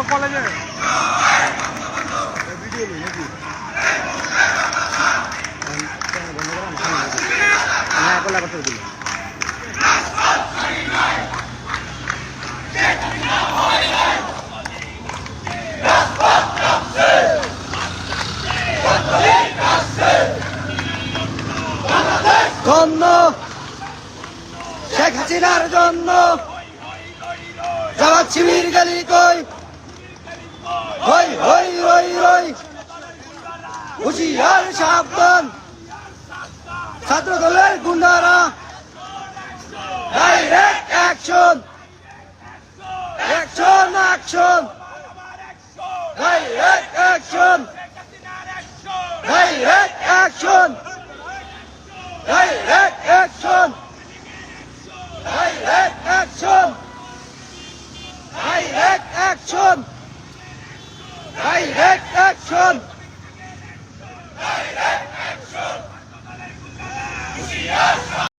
কলেজে জন্য শেখ হাসিনার জন্য জামাত শিবির গেলি কই হই হই রই রই হুঁশিয়ার সাবধান ছাত্র দলের গুন্ডারা direct action action action direct action direct action Direct action! Direct action! Direct action!